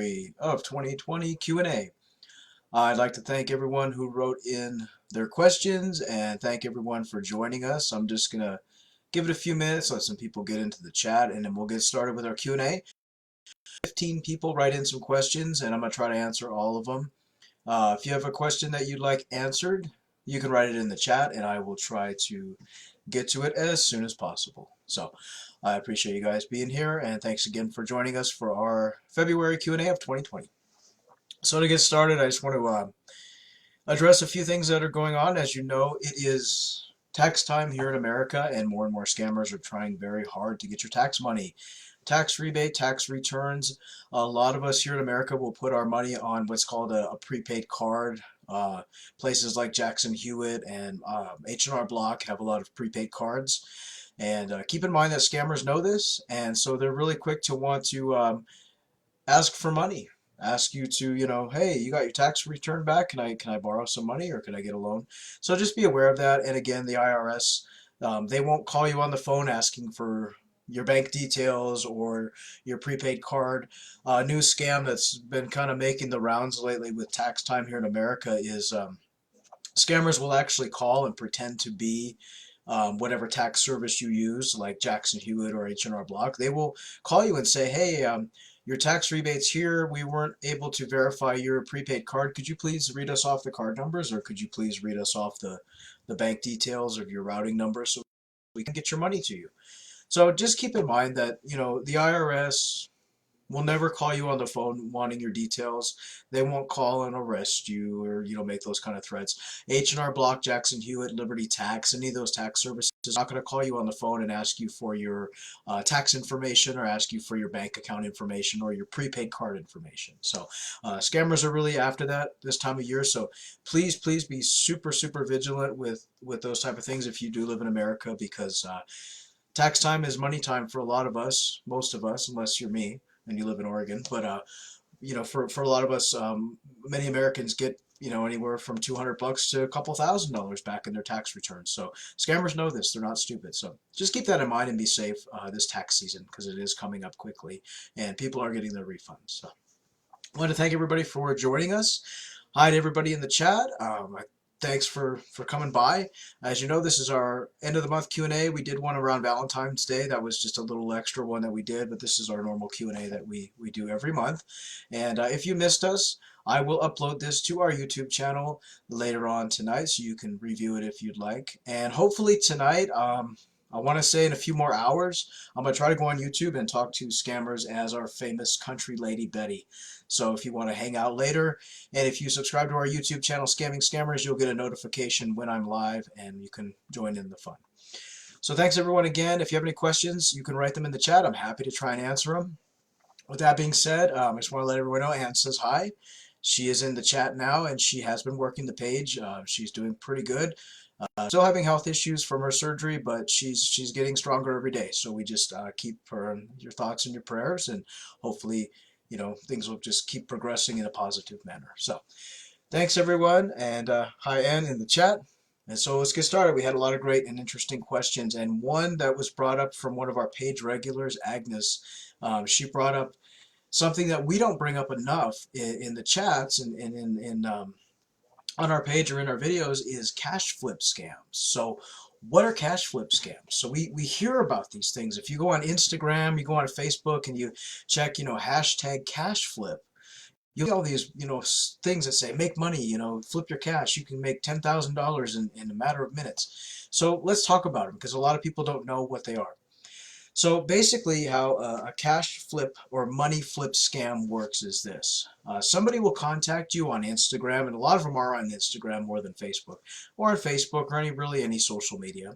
February of 2020 Q&A. I'd like to thank everyone who wrote in their questions and thank everyone for joining us. I'm just going to give it a few minutes, let some people get into the chat, and then we'll get started with our Q&A. 15 people write in some questions, and I'm going to try to answer all of them. If you have a question that you'd like answered, you can write it in the chat, and I will try to get to it as soon as possible. So I appreciate you guys being here, and thanks again for joining us for our February Q&A of 2020. So to get started, I just want to address a few things that are going on. As you know, it is tax time here in America, and more scammers are trying very hard to get your tax money. Tax rebate, tax returns. A lot of us here in America will put our money on what's called a prepaid card. Places like Jackson Hewitt and H&R Block have a lot of prepaid cards. And keep in mind that scammers know this, and so they're really quick to want to ask for money. Ask you to, hey, you got your tax return back? Can I borrow some money, or can I get a loan? So just be aware of that. And again, the IRS, they won't call you on the phone asking for your bank details or your prepaid card. New scam that's been kind of making the rounds lately with tax time here in America is scammers will actually call and pretend to be whatever tax service you use, like Jackson Hewitt or H&R Block. They will call you and say, hey, your tax rebate's here. We weren't able to verify your prepaid card. Could you please read us off the card numbers, or could you please read us off the bank details of your routing number so we can get your money to you? So just keep in mind that, the IRS will never call you on the phone wanting your details. They won't call and arrest you or, make those kind of threats. H&R Block, Jackson Hewitt, Liberty Tax, any of those tax services are not going to call you on the phone and ask you for your tax information or ask you for your bank account information or your prepaid card information. So scammers are really after that this time of year. So please be super vigilant with those type of things if you do live in America, because tax time is money time for a lot of us, most of us, unless you're me and you live in Oregon. But for a lot of us, many Americans get anywhere from $200 to a couple $1,000 back in their tax returns. So scammers know this; they're not stupid. So just keep that in mind and be safe this tax season, because it is coming up quickly and people are getting their refunds. So I want to thank everybody for joining us. Hi to everybody in the chat. Thanks for coming by. As you know, this is our end of the month Q&A. We did one around Valentine's Day. That was just a little extra one that we did, but this is our normal Q&A that we do every month. And if you missed us, I will upload this to our YouTube channel later on tonight, so you can review it if you'd like. And hopefully tonight, I want to say in a few more hours, I'm going to try to go on YouTube and talk to scammers as our famous country lady Betty. So if you want to hang out later, and if you subscribe to our YouTube channel, Scamming Scammers, you'll get a notification when I'm live, and you can join in the fun. So thanks everyone again. If you have any questions, you can write them in the chat. I'm happy to try and answer them. With that being said, I just want to let everyone know Ann says hi. She is in the chat now, and she has been working the page. She's doing pretty good. Still having health issues from her surgery, but she's getting stronger every day. So we just keep her in your thoughts and your prayers, and hopefully, things will just keep progressing in a positive manner. So thanks everyone, and hi Ann in the chat. And so let's get started. We had a lot of great and interesting questions, and one that was brought up from one of our page regulars, Agnes. She brought up something that we don't bring up enough in the chats and on our page or in our videos, is cash flip scams. So what are cash flip scams? So we hear about these things. If you go on Instagram, you go on Facebook, and you check, hashtag cash flip, you'll see all these, things that say, make money, flip your cash. You can make $10,000 in a matter of minutes. So let's talk about them, because a lot of people don't know what they are. So basically how a cash flip or money flip scam works is this. Somebody will contact you on Instagram, and a lot of them are on Instagram more than Facebook, or on Facebook, or any social media.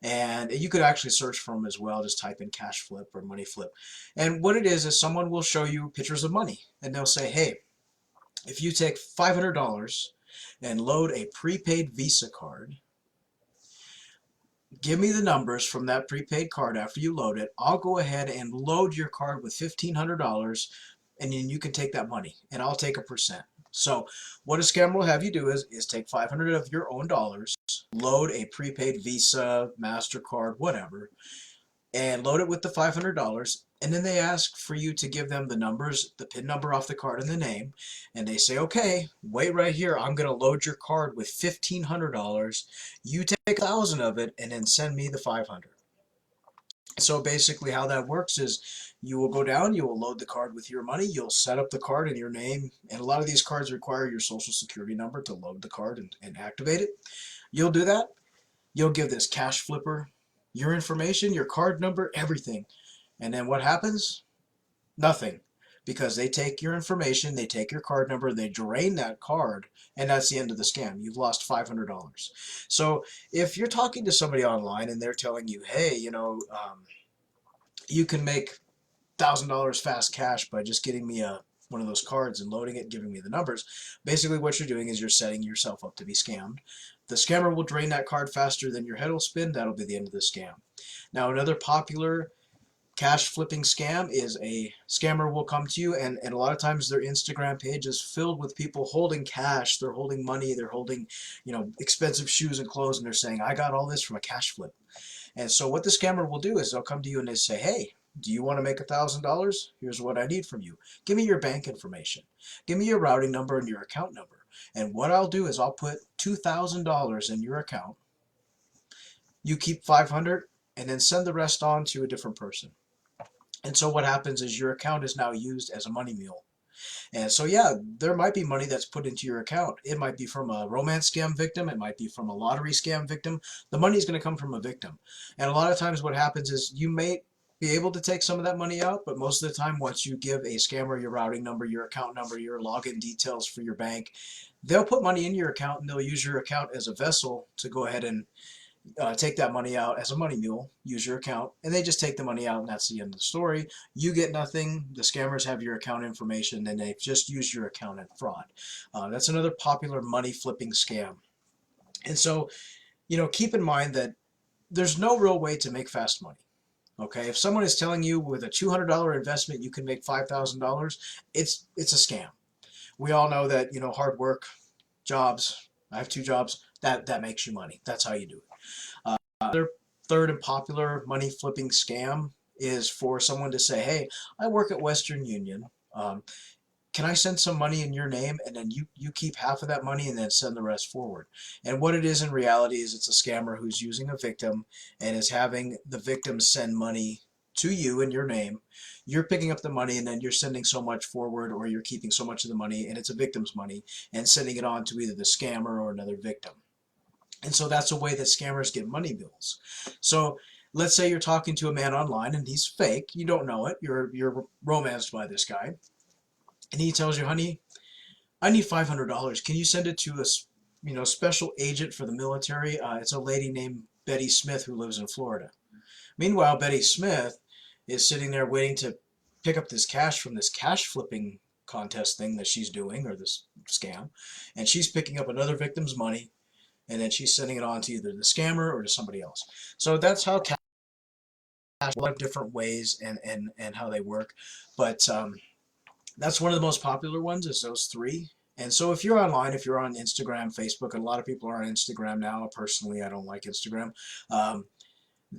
And you could actually search for them as well. Just type in cash flip or money flip. And what it is someone will show you pictures of money, and they'll say, hey, if you take $500 and load a prepaid Visa card, give me the numbers from that prepaid card after you load it. I'll go ahead and load your card with $1,500, and then you can take that money, and I'll take a percent. So what a scammer will have you do is take 500 of your own dollars, load a prepaid Visa, MasterCard, whatever, and load it with the $500. And then they ask for you to give them the numbers, the PIN number off the card and the name. And they say, okay, wait right here. I'm going to load your card with $1,500. You take 1,000 of it and then send me the 500. So basically how that works is you will go down, you will load the card with your money, you'll set up the card in your name, and a lot of these cards require your social security number to load the card and activate it. You'll do that. You'll give this cash flipper your information, your card number, everything. And then what happens? Nothing. Because they take your information, they take your card number, they drain that card, and that's the end of the scam. You've lost $500. So if you're talking to somebody online and they're telling you, hey, you can make $1,000 fast cash by just getting me one of those cards and loading it, giving me the numbers. Basically what you're doing is you're setting yourself up to be scammed. The scammer will drain that card faster than your head will spin. That'll be the end of the scam. Now another popular cash flipping scam is a scammer will come to you, and a lot of times their Instagram page is filled with people holding cash, they're holding money, they're holding expensive shoes and clothes, and they're saying, I got all this from a cash flip. And so what the scammer will do is they'll come to you and they say, hey, do you want to make $1,000? Here's what I need from you. Give me your bank information. Give me your routing number and your account number. And what I'll do is I'll put $2,000 in your account. You keep 500 and then send the rest on to a different person. And so what happens is your account is now used as a money mule. And so, yeah, there might be money that's put into your account. It might be from a romance scam victim. It might be from a lottery scam victim. The money is going to come from a victim. And a lot of times what happens is you may be able to take some of that money out, but most of the time once you give a scammer your routing number, your account number, your login details for your bank, they'll put money in your account and they'll use your account as a vessel to go ahead and take that money out as a money mule, use your account, and they just take the money out and that's the end of the story. You get nothing. The scammers have your account information and they've just used your account in fraud. That's another popular money flipping scam. And so, keep in mind that there's no real way to make fast money. Okay, if someone is telling you with a $200 investment you can make $5,000, it's a scam. We all know that, hard work, jobs, I have 2 jobs, that makes you money. That's how you do it. Another third and popular money flipping scam is for someone to say, hey, I work at Western Union. Can I send some money in your name and then you keep half of that money and then send the rest forward? And what it is in reality is it's a scammer who's using a victim and is having the victim send money to you in your name. You're picking up the money and then you're sending so much forward, or you're keeping so much of the money, and it's a victim's money, and sending it on to either the scammer or another victim. And so that's a way that scammers get money mules. So let's say you're talking to a man online and he's fake. You don't know it. You're romanced by this guy. And he tells you, honey, I need $500. Can you send it to a special agent for the military? It's a lady named Betty Smith who lives in Florida. Meanwhile, Betty Smith is sitting there waiting to pick up this cash from this cash flipping contest thing that she's doing, or this scam. And she's picking up another victim's money, and then she's sending it on to either the scammer or to somebody else. So that's how cash, a lot of different ways and how they work. But that's one of the most popular ones, is those 3. And so if you're online, if you're on Instagram, Facebook, and a lot of people are on Instagram now. Personally, I don't like Instagram.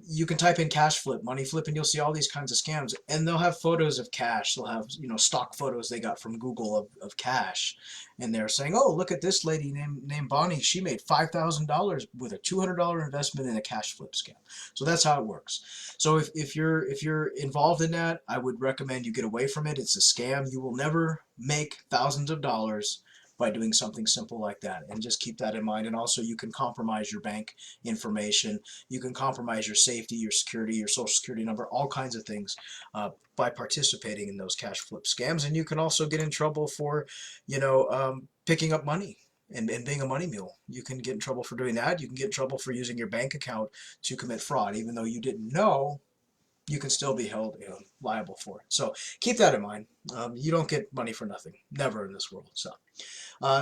You can type in cash flip, money flip, and you'll see all these kinds of scams. And they'll have photos of cash. They'll have, stock photos they got from Google of cash. And they're saying, oh, look at this lady named Bonnie. She made $5,000 with a $200 investment in a cash flip scam. So that's how it works. So if you're involved in that, I would recommend you get away from it. It's a scam. You will never make thousands of dollars by doing something simple like that, and just keep that in mind. And also, you can compromise your bank information, you can compromise your safety, your security, your social security number, all kinds of things by participating in those cash flip scams. And you can also get in trouble for picking up money and being a money mule. You can get in trouble for doing that. You can get in trouble for using your bank account to commit fraud. Even though you didn't know, you can still be held liable for it. So keep that in mind. You don't get money for nothing, never in this world. So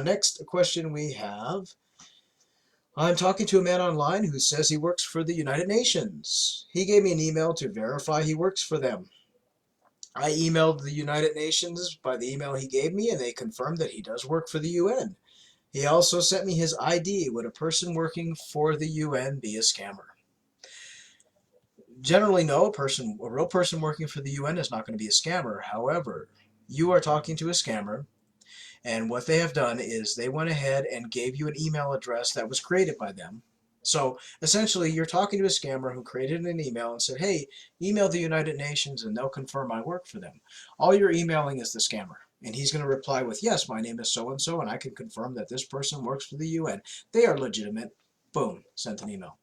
next question we have. I'm talking to a man online who says he works for the United Nations. He gave me an email to verify he works for them. I emailed the United Nations by the email he gave me, and they confirmed that he does work for the UN. He also sent me his ID. Would a person working for the UN be a scammer? Generally, no, a real person working for the UN is not going to be a scammer. However, you are talking to a scammer, and what they have done is they went ahead and gave you an email address that was created by them. So essentially, you're talking to a scammer who created an email and said, hey, email the United Nations and they'll confirm I work for them. All you're emailing is the scammer. And he's going to reply with, yes, my name is so and so, and I can confirm that this person works for the UN. They are legitimate. Boom, sent an email.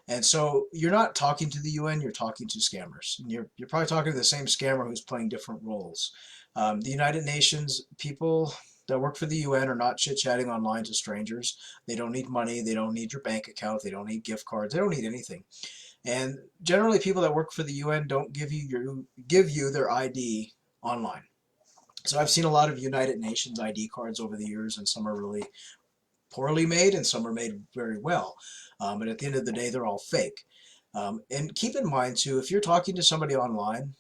And so you're not talking to the UN, you're talking to scammers. And you're probably talking to the same scammer who's playing different roles. The United Nations people that work for the UN are not chit-chatting online to strangers. They don't need money, they don't need your bank account, they don't need gift cards, they don't need anything. And generally people that work for the UN don't give you their ID online. So I've seen a lot of United Nations ID cards over the years, and some are really poorly made and some are made very well. But at the end of the day, they're all fake. And keep in mind too, if you're talking to somebody online,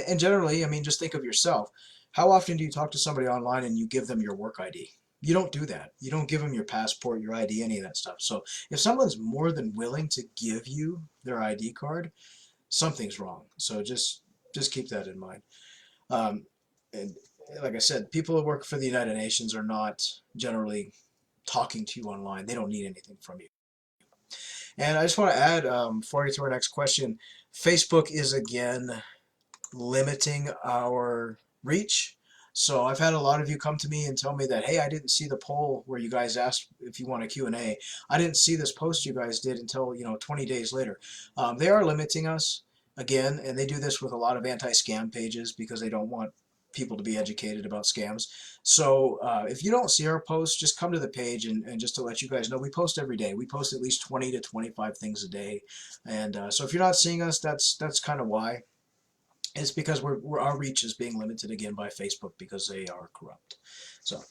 and generally, I mean, just think of yourself. How often do you talk to somebody online and you give them your work ID? You don't do that. You don't give them your passport, your ID, any of that stuff. So if someone's more than willing to give you their ID card, something's wrong. So just keep that in mind. Um, and like I said, people who work for the United Nations are not generally talking to you online. They don't need anything from you. And I just want to add, before I get to our next question, Facebook is again limiting our reach. So I've had a lot of you come to me and tell me that, hey, I didn't see the poll where you guys asked if you want a Q&A. I didn't see this post you guys did until, 20 days later. They are limiting us again, and they do this with a lot of anti-scam pages because they don't want people to be educated about scams. So if you don't see our posts, just come to the page, and just to let you guys know, we post every day. We post at least 20 to 25 things a day. And so if you're not seeing us, that's kind of why. It's because our reach is being limited again by Facebook because they are corrupt. So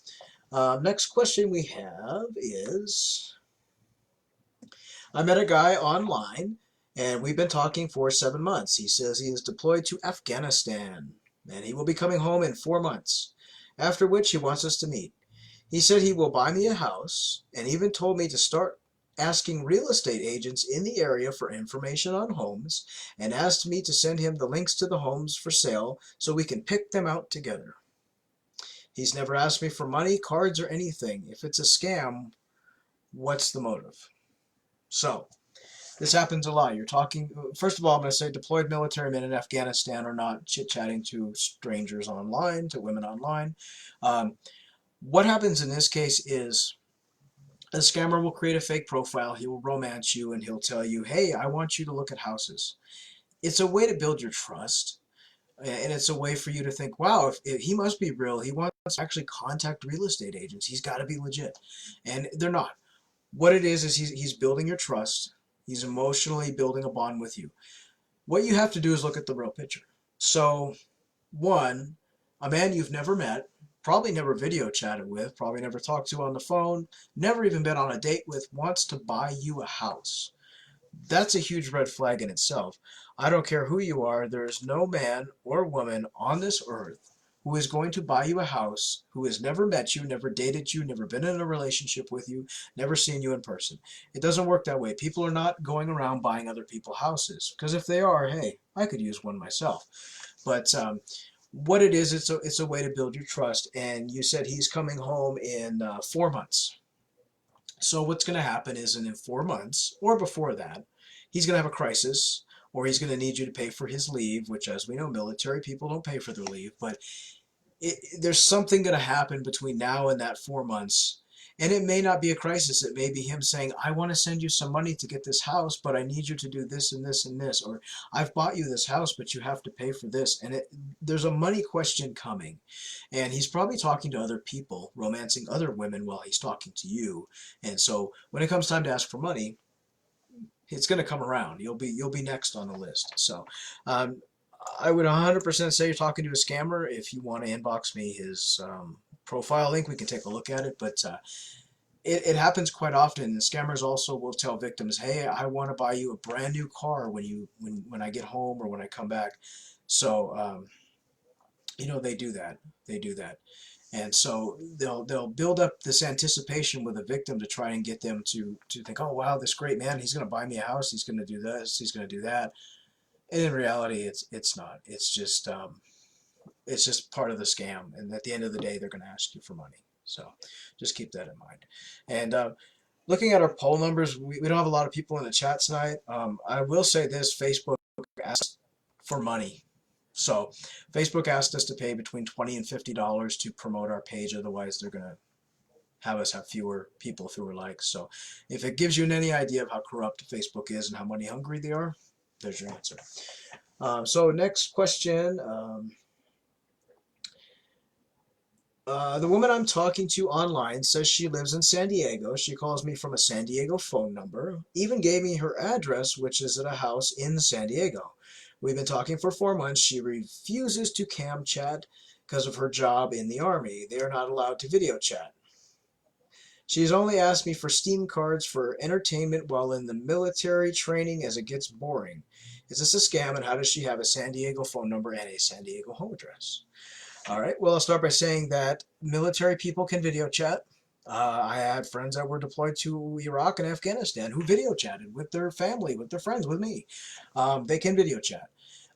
next question we have is, I met a guy online and we've been talking for 7 months. He says he is deployed to Afghanistan and he will be coming home in 4 months, after which he wants us to meet. He said he will buy me a house and even told me to start asking real estate agents in the area for information on homes, and asked me to send him the links to the homes for sale so we can pick them out together. He's never asked me for money, cards, or anything. If it's a scam, what's the motive? So, this happens a lot. You're talking, first of all, I'm going to say deployed military men in Afghanistan are not chit-chatting to strangers online, to women online. Um, what happens in this case is a scammer will create a fake profile, he will romance you, and he'll tell you, hey, I want you to look at houses. It's a way to build your trust, and it's a way for you to think, wow, if he must be real, he wants to actually contact real estate agents, he's got to be legit. And they're not. What it is he's building your trust, he's emotionally building a bond with you. What you have to do is look at the real picture. So, one, a man you've never met, probably never video chatted with, probably never talked to on the phone, never even been on a date with, wants to buy you a house. That's a huge red flag in itself. I don't care who you are, there is no man or woman on this earth who is going to buy you a house, who has never met you, never dated you, never been in a relationship with you, never seen you in person. It doesn't work that way. People are not going around buying other people's houses, because if they are, hey, I could use one myself. But what it is, it's a way to build your trust. And you said he's coming home in 4 months. So what's going to happen is in 4 months or before that, he's going to have a crisis, or he's going to need you to pay for his leave, which, as we know, military people don't pay for their leave. But there's something going to happen between now and that 4 months. And it may not be a crisis. It may be him saying, I want to send you some money to get this house, but I need you to do this and this and this. Or I've bought you this house, but you have to pay for this. And there's a money question coming. And he's probably talking to other people, romancing other women while he's talking to you. And so when it comes time to ask for money, it's going to come around. You'll be next on the list. So um, I would 100% say you're talking to a scammer. If you want to inbox me his profile link, we can take a look at it. But it happens quite often. And scammers also will tell victims, hey, I want to buy you a brand new car when I get home or when I come back. So they do that. They do that. And so they'll build up this anticipation with a victim to try and get them to think, oh wow, this great man, he's going to buy me a house, he's going to do this, he's going to do that. And in reality, it's not. It's just part of the scam. And at the end of the day, they're going to ask you for money. So just keep that in mind. And looking at our poll numbers, we don't have a lot of people in the chat tonight. I will say this: Facebook asked for money. So Facebook asked us to pay between $20 and $50 to promote our page. Otherwise, they're going to have us have fewer people, fewer likes. So if it gives you any idea of how corrupt Facebook is and how money hungry they are, there's your answer. So next question. The woman I'm talking to online says she lives in San Diego. She calls me from a San Diego phone number, even gave me her address, which is at a house in San Diego. We've been talking for 4 months. She refuses to cam chat because of her job in the Army. They are not allowed to video chat. She's only asked me for Steam cards for entertainment while in the military training as it gets boring. Is this a scam, and how does she have a San Diego phone number and a San Diego home address? All right, well, I'll start by saying that military people can video chat. I had friends that were deployed to Iraq and Afghanistan who video chatted with their family, with their friends, with me. They can video chat.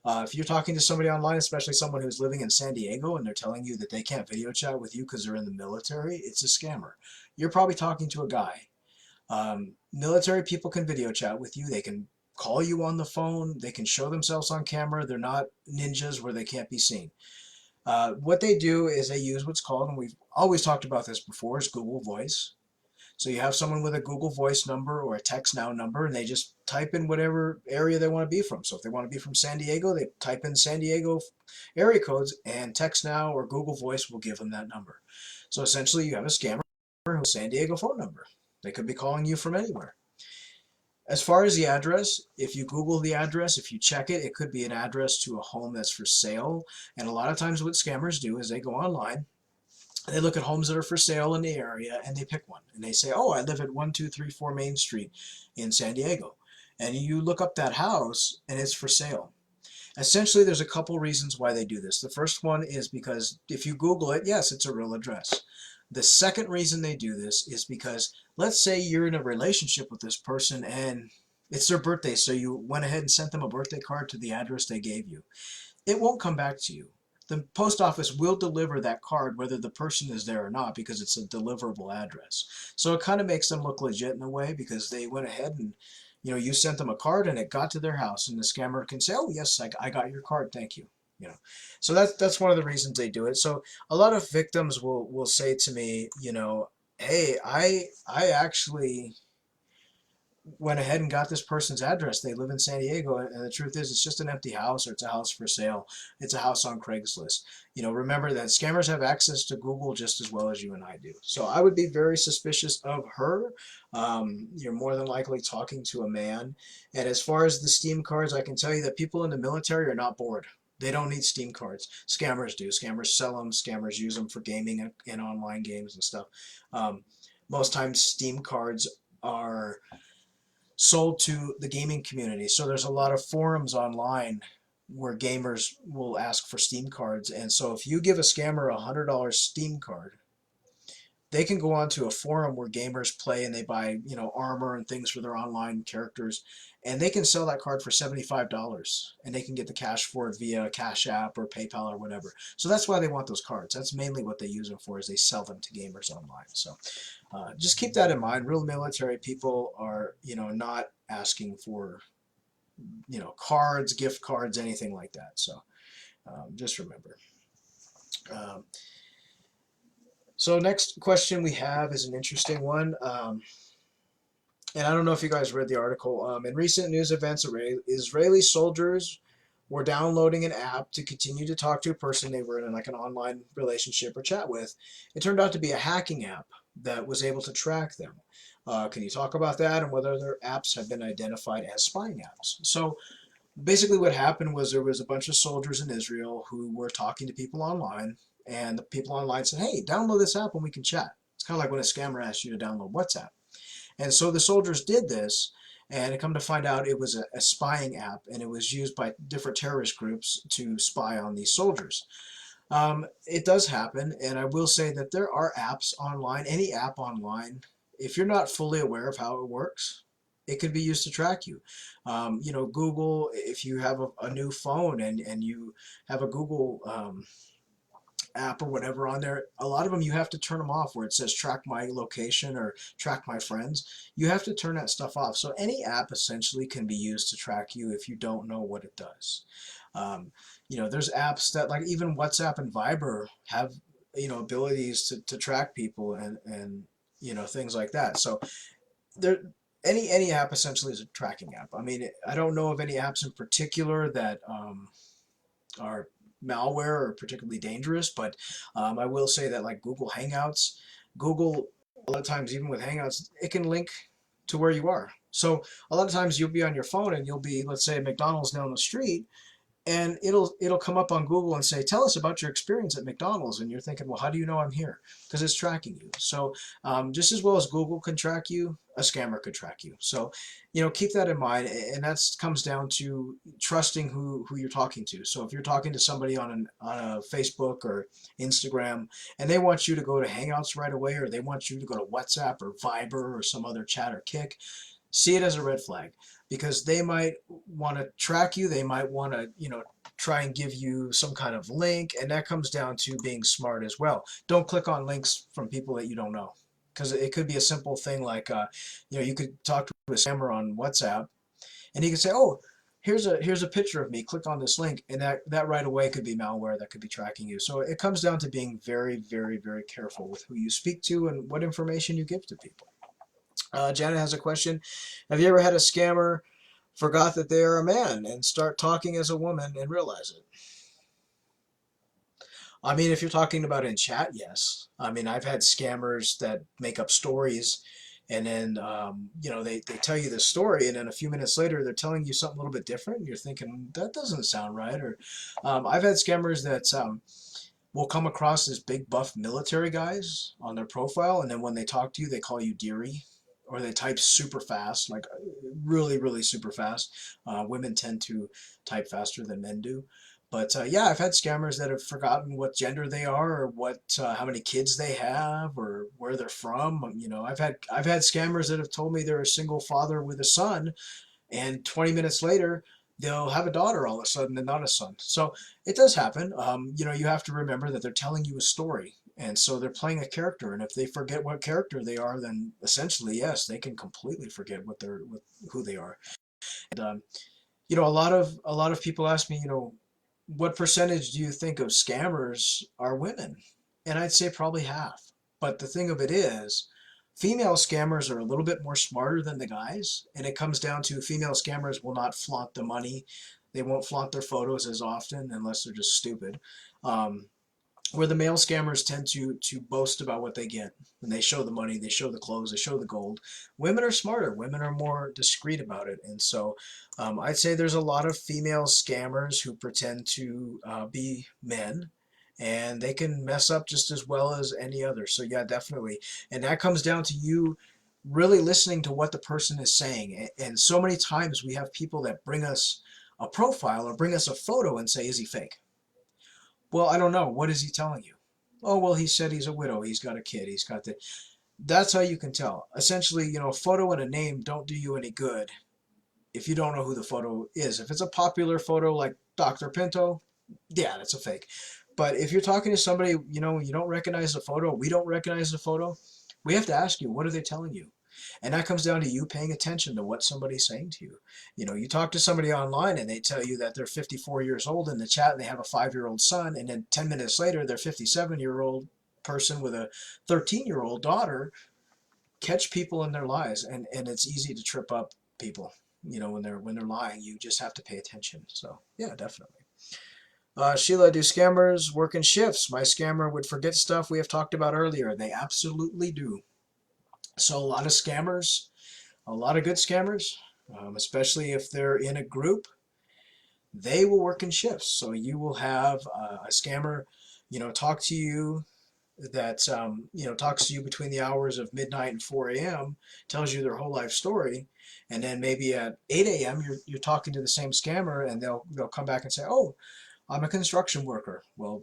If you're talking to somebody online, especially someone who's living in San Diego, and they're telling you that they can't video chat with you because they're in the military, it's a scammer. You're probably talking to a guy. Military people can video chat with you. They can call you on the phone. They can show themselves on camera. They're not ninjas where they can't be seen. What they do is they use what's called, and we've always talked about this before, is Google Voice. So you have someone with a Google Voice number or a Text Now number, and they just type in whatever area they want to be from. So if they want to be from San Diego, they type in San Diego area codes, and Text Now or Google Voice will give them that number. So essentially, you have a scammer who has a San Diego phone number. They could be calling you from anywhere. As far as the address, if you Google the address, if you check it, it could be an address to a home that's for sale. And a lot of times what scammers do is they go online, they look at homes that are for sale in the area, and they pick one. And they say, oh, I live at 1234 Main Street in San Diego. And you look up that house, and it's for sale. Essentially, there's a couple reasons why they do this. The first one is because if you Google it, yes, it's a real address. The second reason they do this is because let's say you're in a relationship with this person and it's their birthday, so you went ahead and sent them a birthday card to the address they gave you. It won't come back to you. The post office will deliver that card whether the person is there or not because it's a deliverable address. So it kind of makes them look legit in a way because they went ahead and you sent them a card and it got to their house, and the scammer can say, oh yes, I got your card, thank you. So that's one of the reasons they do it. So a lot of victims will say to me, hey, I actually went ahead and got this person's address. They live in San Diego, and the truth is it's just an empty house, or it's a house for sale. It's a house on Craigslist. Remember that scammers have access to Google just as well as you and I do. So I would be very suspicious of her. You're more than likely talking to a man. And as far as the Steam cards, I can tell you that people in the military are not bored. They don't need Steam cards. Scammers do. Scammers sell them. Scammers use them for gaming and online games and stuff. Most times Steam cards are sold to the gaming community. So there's a lot of forums online where gamers will ask for Steam cards. And so if you give a scammer $100 Steam card, they can go onto a forum where gamers play and they buy, armor and things for their online characters, and they can sell that card for $75, and they can get the cash for it via Cash App or PayPal or whatever. So that's why they want those cards. That's mainly what they use them for, is they sell them to gamers online. So just keep that in mind. Real military people are, not asking for, cards, gift cards, anything like that. So just remember. So next question we have is an interesting one. And I don't know if you guys read the article. In recent news events, Israeli soldiers were downloading an app to continue to talk to a person they were in like an online relationship or chat with. It turned out to be a hacking app that was able to track them. Can you talk about that and whether their apps have been identified as spying apps? So basically what happened was there was a bunch of soldiers in Israel who were talking to people online, and the people online said, hey, download this app and we can chat. It's kind of like when a scammer asks you to download WhatsApp. And so the soldiers did this, and come to find out it was a spying app, and it was used by different terrorist groups to spy on these soldiers. It does happen, and I will say that there are apps online, any app online, if you're not fully aware of how it works, it could be used to track you. Google, if you have a new phone and you have a Google app or whatever on there, a lot of them you have to turn them off where it says track my location or track my friends. You have to turn that stuff off. So any app essentially can be used to track you if you don't know what it does. Um, there's apps that like even WhatsApp and Viber have, abilities to track people and things like that. So there, any app essentially is a tracking app. I mean, I don't know of any apps in particular that are malware or particularly dangerous, but I will say that like Google Hangouts, Google, a lot of times even with Hangouts, it can link to where you are. So a lot of times you'll be on your phone and you'll be, let's say, at McDonald's down the street, and it'll come up on Google and say, tell us about your experience at McDonald's, and you're thinking, well, how do you know I'm here? Because it's tracking you. So just as well as Google can track you, a scammer could track you. So keep that in mind, and that comes down to trusting who you're talking to. So if you're talking to somebody on a Facebook or Instagram, and they want you to go to Hangouts right away, or they want you to go to WhatsApp or Viber or some other chat or Kick, see it as a red flag, because they might want to track you. They might want to, try and give you some kind of link, and that comes down to being smart as well. Don't click on links from people that you don't know, because it could be a simple thing like, you could talk to a scammer on WhatsApp, and he could say, oh, here's a picture of me. Click on this link, and that right away could be malware that could be tracking you. So it comes down to being very, very, very careful with who you speak to and what information you give to people. Janet has a question. Have you ever had a scammer forgot that they are a man and start talking as a woman and realize it? I mean, if you're talking about in chat, yes. I mean, I've had scammers that make up stories, and then they tell you this story, and then a few minutes later they're telling you something a little bit different, and you're thinking that doesn't sound right. Or I've had scammers that will come across as big buff military guys on their profile, and then when they talk to you, they call you dearie, or they type super fast, like really, really super fast. Women tend to type faster than men do. But yeah, I've had scammers that have forgotten what gender they are, or how many kids they have, or where they're from. I've had scammers that have told me they're a single father with a son, and 20 minutes later they'll have a daughter all of a sudden and not a son. So it does happen. You have to remember that they're telling you a story, and so they're playing a character, and if they forget what character they are, then essentially yes, they can completely forget who they are. And a lot of people ask me, what percentage do you think of scammers are women? And I'd say probably half. But the thing of it is, female scammers are a little bit more smarter than the guys, and it comes down to female scammers will not flaunt the money. They won't flaunt their photos as often unless they're just stupid. Um, where the male scammers tend to boast about what they get, and they show the money, they show the clothes, they show the gold. Women are smarter. Women are more discreet about it, and so I'd say there's a lot of female scammers who pretend to be men, and they can mess up just as well as any other. So yeah, definitely, and that comes down to you really listening to what the person is saying. And so many times we have people that bring us a profile or bring us a photo and say, "Is he fake?" Well, I don't know. What is he telling you? Oh, well, he said he's a widow. He's got a kid. He's got the. That's how you can tell. Essentially, a photo and a name don't do you any good if you don't know who the photo is. If it's a popular photo like Dr. Pinto, yeah, that's a fake. But if you're talking to somebody, you don't recognize the photo, we don't recognize the photo, we have to ask you, what are they telling you? And that comes down to you paying attention to what somebody's saying to you. You talk to somebody online and they tell you that they're 54 years old in the chat and they have a 5-year-old son, and then 10 minutes later, they're 57-year-old person with a 13-year-old daughter. Catch people in their lies, and it's easy to trip up people. When they're lying, you just have to pay attention. So yeah, definitely. Sheila, do scammers work in shifts? My scammer would forget stuff we have talked about earlier. They absolutely do. So a lot of scammers, a lot of good scammers, especially if they're in a group, they will work in shifts. So you will have a scammer, talk to you that talks to you between the hours of midnight and 4 a.m., tells you their whole life story, and then maybe at 8 a.m. you're talking to the same scammer, and they'll come back and say, "Oh, I'm a construction worker." Well,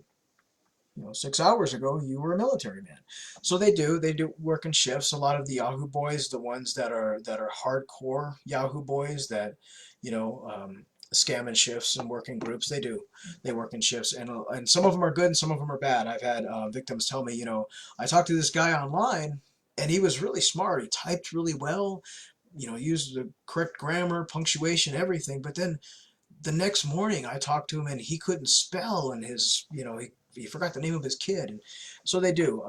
6 hours ago you were a military man. So they do work in shifts. A lot of the Yahoo boys, the ones that are hardcore Yahoo boys that you know scam in shifts and work in groups, they work in shifts, and some of them are good and some of them are bad. I've had victims tell me, I talked to this guy online and he was really smart. He typed really well, used the correct grammar, punctuation, everything, but then the next morning I talked to him and he couldn't spell, and he forgot the name of his kid. And so they do.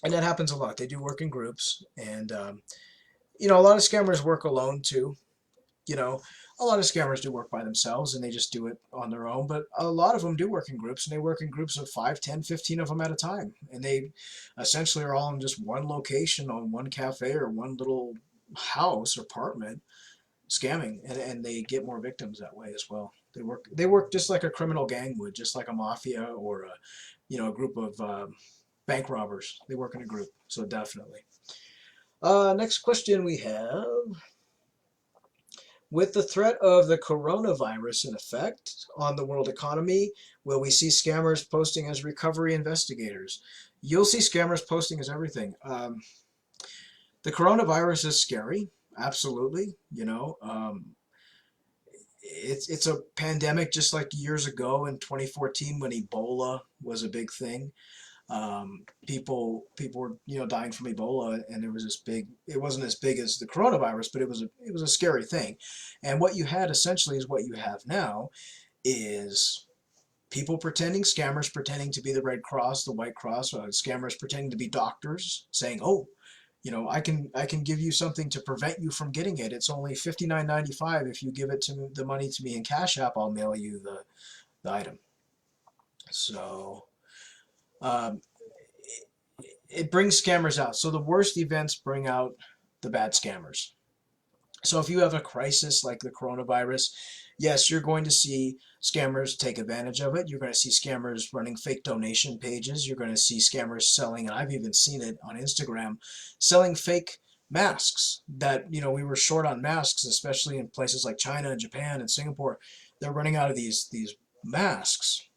And that happens a lot. They do work in groups. And, a lot of scammers work alone too. You know, a lot of scammers do work by themselves and they just do it on their own. But a lot of them do work in groups, and they work in groups of 5, 10, 15 of them at a time. And they essentially are all in just one location on one cafe or one little house or apartment scamming, and they get more victims that way as well. They work just like a criminal gang would, just like a mafia or a group of bank robbers. They work in a group, so definitely. Next question we have: with the threat of the coronavirus in effect on the world economy, will we see scammers posting as recovery investigators? You'll see scammers posting as everything. The coronavirus is scary, absolutely. It's a pandemic just like years ago in 2014 when Ebola was a big thing. People were dying from Ebola, and there was this big. It wasn't as big as the coronavirus, but it was a scary thing. And what you had essentially is what you have now is people pretending, scammers pretending to be the Red Cross, the White Cross, scammers pretending to be doctors, saying, "Oh, I can give you something to prevent you from getting it. It's only $59.95. If you give the money to me in Cash App, I'll mail you the item." So um, it brings scammers out. So the worst events bring out the bad scammers. So if you have a crisis like the coronavirus, yes, you're going to see scammers take advantage of it. You're going to see scammers running fake donation pages. You're going to see scammers selling, and I've even seen it on Instagram, selling fake masks that, we were short on masks, especially in places like China and Japan and Singapore. They're running out of these masks.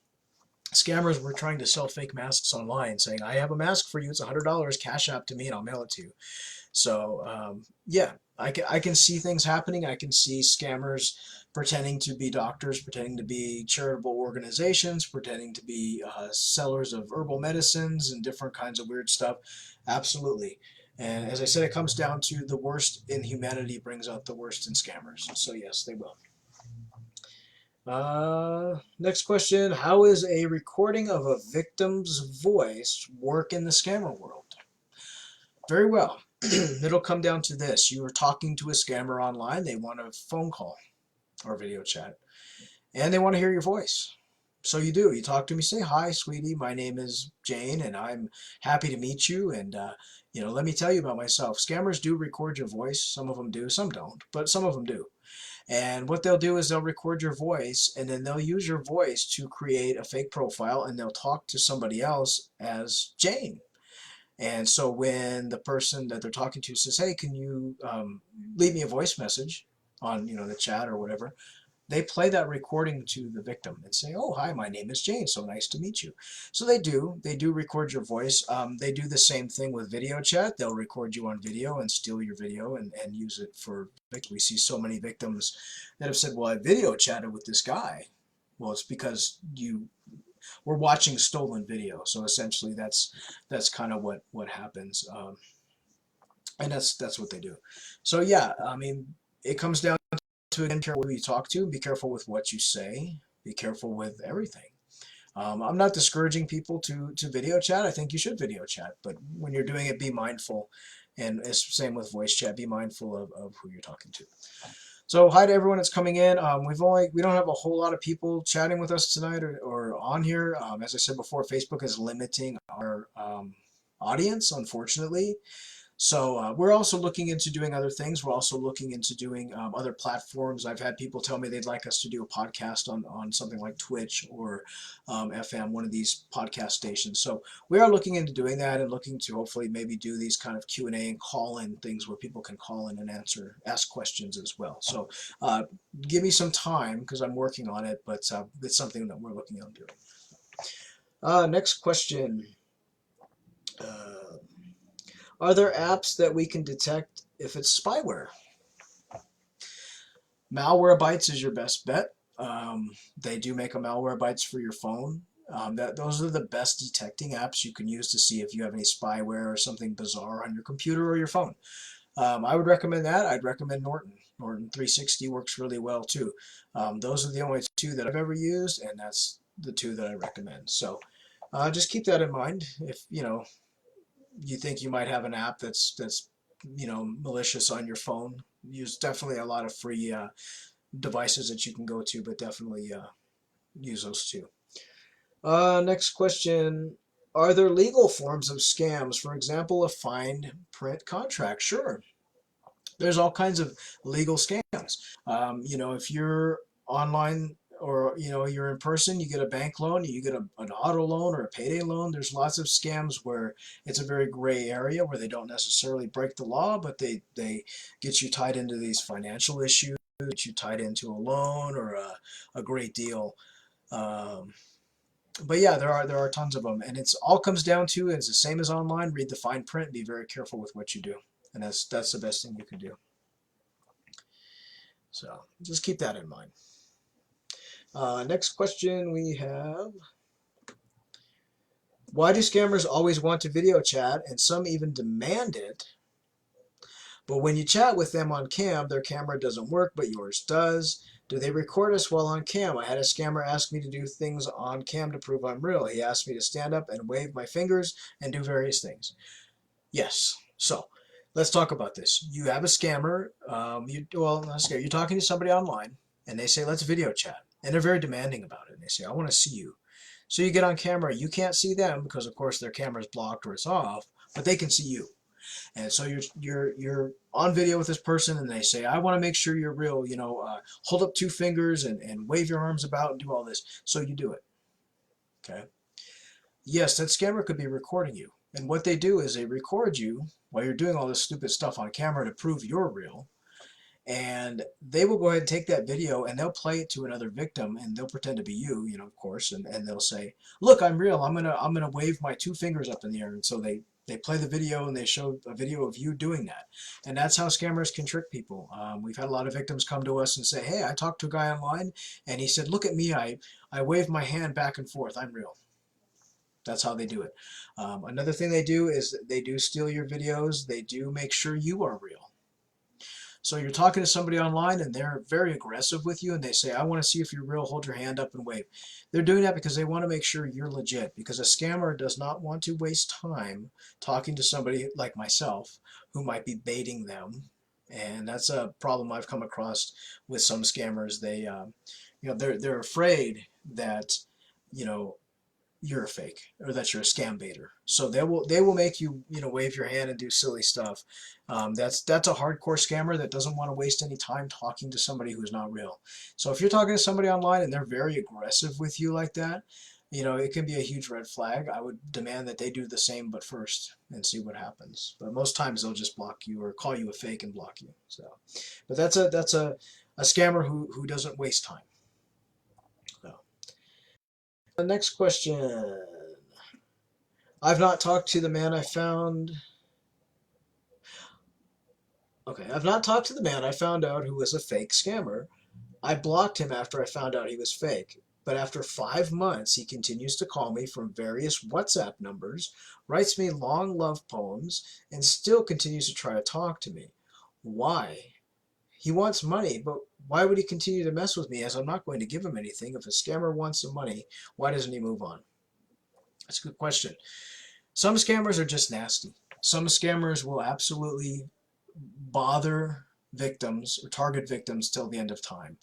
Scammers were trying to sell fake masks online, saying, "I have a mask for you. It's $100. Cash App to me, and I'll mail it to you." So yeah, I can see things happening. I can see scammers pretending to be doctors, pretending to be charitable organizations, pretending to be sellers of herbal medicines and different kinds of weird stuff. Absolutely. And as I said, it comes down to the worst in humanity brings out the worst in scammers. So yes, they will. Next question: how is a recording of a victim's voice work in the scammer world? Very well. It'll come down to this. You are talking to a scammer online. They want a phone call or video chat, and they want to hear your voice. So you do. You talk to me, say, "Hi, sweetie. My name is Jane, and I'm happy to meet you. And, let me tell you about myself." Scammers do record your voice. Some of them do, some don't, but some of them do. And what they'll do is they'll record your voice, and then they'll use your voice to create a fake profile, and they'll talk to somebody else as Jane. And so when the person that they're talking to says, "Hey, can you leave me a voice message on the chat or whatever?" they play that recording to the victim and say, "Oh, hi, my name is Jane. So nice to meet you." So they do record your voice. They do the same thing with video chat. They'll record you on video and steal your video and use it for victims. We see so many victims that have said, "Well, I video chatted with this guy." Well, it's because you we're watching stolen video. So essentially, that's kind of what happens, and that's what they do. So yeah, I mean, it comes down to, again, careful who you talk to, be careful with what you say, be careful with everything. I'm not discouraging people to video chat. I think you should video chat, but when you're doing it, be mindful. And it's the same with voice chat. Be mindful of who you're talking to. So hi to everyone that's coming in. We don't have a whole lot of people chatting with us tonight or on here. As I said before, Facebook is limiting our audience, unfortunately. So we're also looking into doing other things. We're also looking into doing other platforms. I've had people tell me they'd like us to do a podcast on something like Twitch or FM, one of these podcast stations. So we are looking into doing that and looking to hopefully maybe do these kind of Q&A and call-in things where people can call in and ask questions as well. So give me some time because I'm working on it, but it's something that we're looking into doing. Next question. Uh, are there apps that we can detect if it's spyware? Malwarebytes is your best bet. They do make a Malwarebytes for your phone. Those are the best detecting apps you can use to see if you have any spyware or something bizarre on your computer or your phone. I would recommend that. I'd recommend Norton. Norton 360 works really well too. Those are the only two that I've ever used, and that's the two that I recommend. So just keep that in mind. If you think you might have an app that's malicious on your phone, use definitely a lot of free devices that you can go to, but definitely use those too. Next question. Are there legal forms of scams? For example, a fine print contract? Sure. There's all kinds of legal scams. If you're online or you're in person, you get a bank loan, you get an auto loan or a payday loan. There's lots of scams where it's a very gray area where they don't necessarily break the law, but they get you tied into these financial issues, get you tied into a loan or a great deal. Um, but yeah, there are tons of them, and it's all comes down to it's the same as online. Read the fine print, be very careful with what you do, and that's the best thing you can do. So just keep that in mind. Next question we have. Why do scammers always want to video chat and some even demand it? But when you chat with them on cam, their camera doesn't work, but yours does. Do they record us while on cam? I had a scammer ask me to do things on cam to prove I'm real. He asked me to stand up and wave my fingers and do various things. Yes. So let's talk about this. You have a scammer. You're talking to somebody online, and they say, let's video chat. And they're very demanding about it. And they say, I want to see you. So you get on camera. You can't see them because, of course, their camera's blocked or it's off, but they can see you. And so you're on video with this person, and they say, I want to make sure you're real. Hold up two fingers and wave your arms about and do all this. So you do it. Okay. Yes, that scammer could be recording you. And what they do is they record you while you're doing all this stupid stuff on camera to prove you're real. And they will go ahead and take that video and they'll play it to another victim and they'll pretend to be you, of course, and they'll say, look, I'm real. I'm gonna wave my two fingers up in the air. And so they play the video and they show a video of you doing that. And that's how scammers can trick people. We've had a lot of victims come to us and say, hey, I talked to a guy online and he said, look at me, I waved my hand back and forth. I'm real. That's how they do it. Another thing they do is they do steal your videos. They do make sure you are real. So you're talking to somebody online and they're very aggressive with you and they say, I want to see if you're real, hold your hand up and wave. They're doing that because they want to make sure you're legit, because a scammer does not want to waste time talking to somebody like myself who might be baiting them. And that's a problem I've come across with some scammers. They're afraid that, you know, you're a fake or that you're a scam baiter. So they will make you wave your hand and do silly stuff. That's a hardcore scammer that doesn't want to waste any time talking to somebody who's not real. So if you're talking to somebody online and they're very aggressive with you like that, it can be a huge red flag. I would demand that they do the same, but first, and see what happens. But most times they'll just block you or call you a fake and block you. So, but that's a scammer who doesn't waste time. So, the next question. I've not talked to the man I found. Okay, I've not talked to the man I found out who was a fake scammer. I blocked him after I found out he was fake. But after 5 months, he continues to call me from various WhatsApp numbers, writes me long love poems, and still continues to try to talk to me. Why? He wants money, but why would he continue to mess with me as I'm not going to give him anything? If a scammer wants some money, why doesn't he move on? That's a good question. Some scammers are just nasty. Some scammers will absolutely bother victims or target victims till the end of time.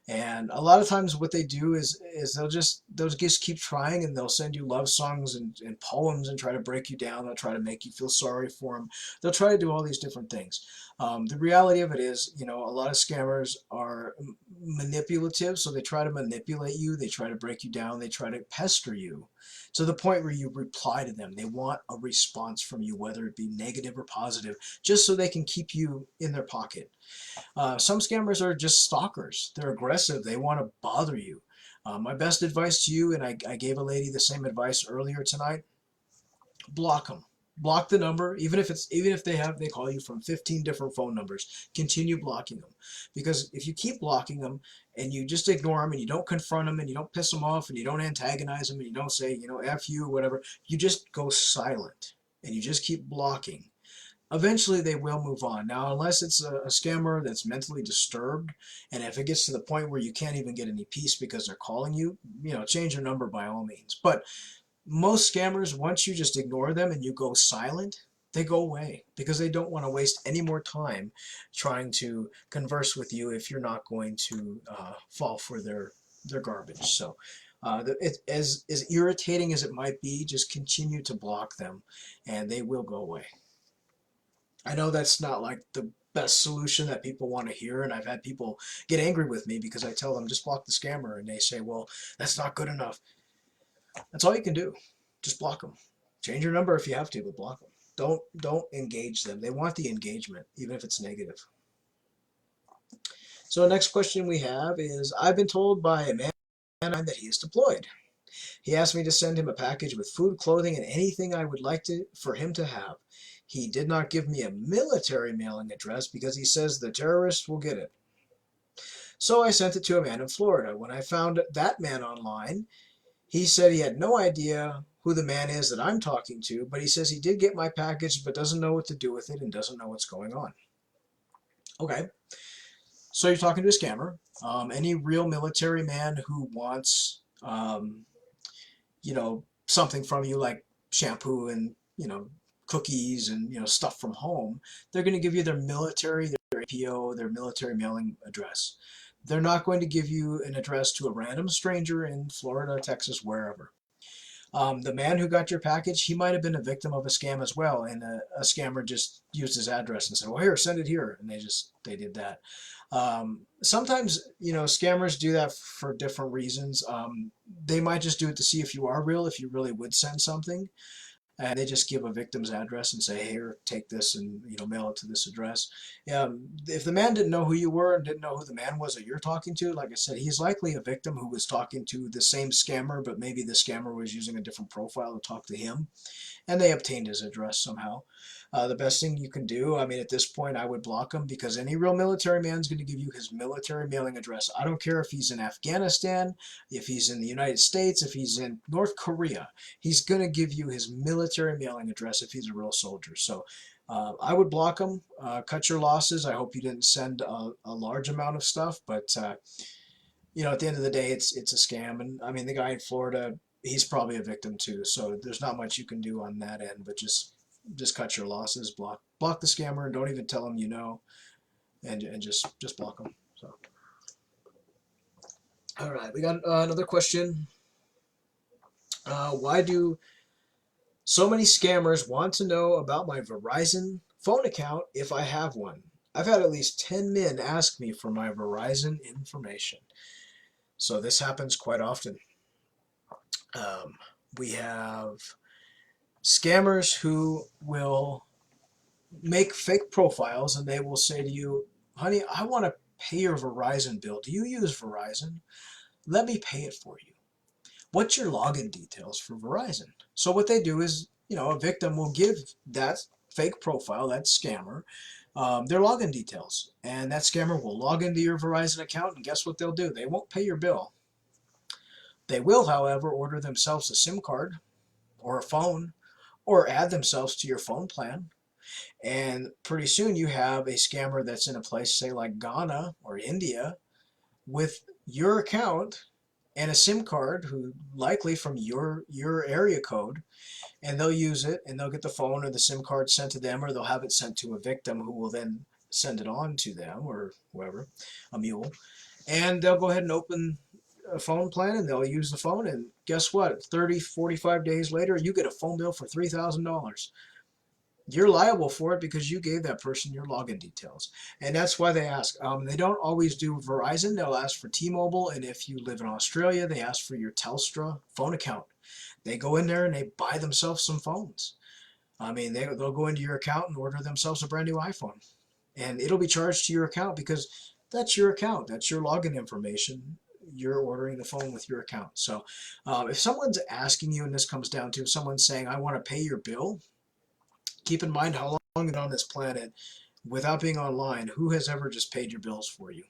And a lot of times what they do is they'll just keep trying, and they'll send you love songs and poems and try to break you down. They'll try to make you feel sorry for them. They'll try to do all these different things. The reality of it is, a lot of scammers are manipulative, so they try to manipulate you. They try to break you down. They try to pester you to the point where you reply to them. They want a response from you, whether it be negative or positive, just so they can keep you in their pocket. Some scammers are just stalkers. They're aggressive. They want to bother you. My best advice to you, and I gave a lady the same advice earlier tonight, block them. Block the number, even if they call you from 15 different phone numbers. Continue blocking them, because if you keep blocking them and you just ignore them and you don't confront them and you don't piss them off and you don't antagonize them and you don't say f you or whatever, you just go silent and you just keep blocking. Eventually they will move on. Now, unless it's a scammer that's mentally disturbed, and if it gets to the point where you can't even get any peace because they're calling you, change your number by all means. But most scammers, once you just ignore them and you go silent, they go away because they don't want to waste any more time trying to converse with you if you're not going to fall for their garbage. So as irritating as it might be, just continue to block them and they will go away. I know that's not like the best solution that people want to hear, and I've had people get angry with me because I tell them just block the scammer, and they say, well, that's not good enough. That's all you can do. Just block them. Change your number if you have to, but block them. Don't engage them. They want the engagement, even if it's negative. So the next question we have is, I've been told by a man that he is deployed. He asked me to send him a package with food, clothing, and anything I would like for him to have. He did not give me a military mailing address because he says the terrorists will get it. So I sent it to a man in Florida. When I found that man online, he said he had no idea who the man is that I'm talking to, but he says he did get my package but doesn't know what to do with it and doesn't know what's going on. Okay, so you're talking to a scammer. Any real military man who wants, something from you like shampoo and, cookies and, stuff from home, they're going to give you their military, their APO, their military mailing address. They're not going to give you an address to a random stranger in Florida, Texas, wherever. The man who got your package, he might have been a victim of a scam as well, and a scammer just used his address and said, "Well, here, send it here," and they did that. Sometimes scammers do that for different reasons. They might just do it to see if you are real, if you really would send something, and they just give a victim's address and say, "Here, take this and mail it to this address." If the man didn't know who you were and didn't know who the man was that you're talking to, like I said, he's likely a victim who was talking to the same scammer, but maybe the scammer was using a different profile to talk to him, and they obtained his address somehow. The best thing you can do, I mean, at this point, I would block him, because any real military man is going to give you his military mailing address. I don't care if he's in Afghanistan, if he's in the United States, if he's in North Korea. He's going to give you his military mailing address if he's a real soldier. So I would block him, cut your losses. I hope you didn't send a large amount of stuff, but at the end of the day, it's a scam. And I mean, the guy in Florida, he's probably a victim too. So there's not much you can do on that end, but just cut your losses, block the scammer, and don't even tell him and just block them. So, all right, we got another question. Why do so many scammers want to know about my Verizon phone account if I have one? I've had at least 10 men ask me for my Verizon information. So this happens quite often. We have scammers who will make fake profiles and they will say to you, "Honey, I want to pay your Verizon bill. Do you use Verizon? Let me pay it for you. What's your login details for Verizon?" So what they do is, a victim will give that fake profile, that scammer, their login details. And that scammer will log into your Verizon account, and guess what they'll do? They won't pay your bill. They will, however, order themselves a SIM card or a phone, or add themselves to your phone plan. And pretty soon you have a scammer that's in a place, say like Ghana or India, with your account and a SIM card, who likely from your area code, and they'll use it and they'll get the phone or the SIM card sent to them, or they'll have it sent to a victim who will then send it on to them or whoever, a mule, and they'll go ahead and open a phone plan and they'll use the phone, and guess what? 30, 45 days later, you get a phone bill for $3,000. You're liable for it because you gave that person your login details. And that's why they ask. They don't always do Verizon. They'll ask for T-Mobile. And if you live in Australia, they ask for your Telstra phone account. They go in there and they buy themselves some phones. I mean, they'll go into your account and order themselves a brand new iPhone. And it'll be charged to your account because that's your account. That's your login information. you're ordering the phone with your account. So if someone's asking you, and this comes down to someone saying, I want to pay your bill, keep in mind how long you're on this planet without being online. Who has ever just paid your bills for you?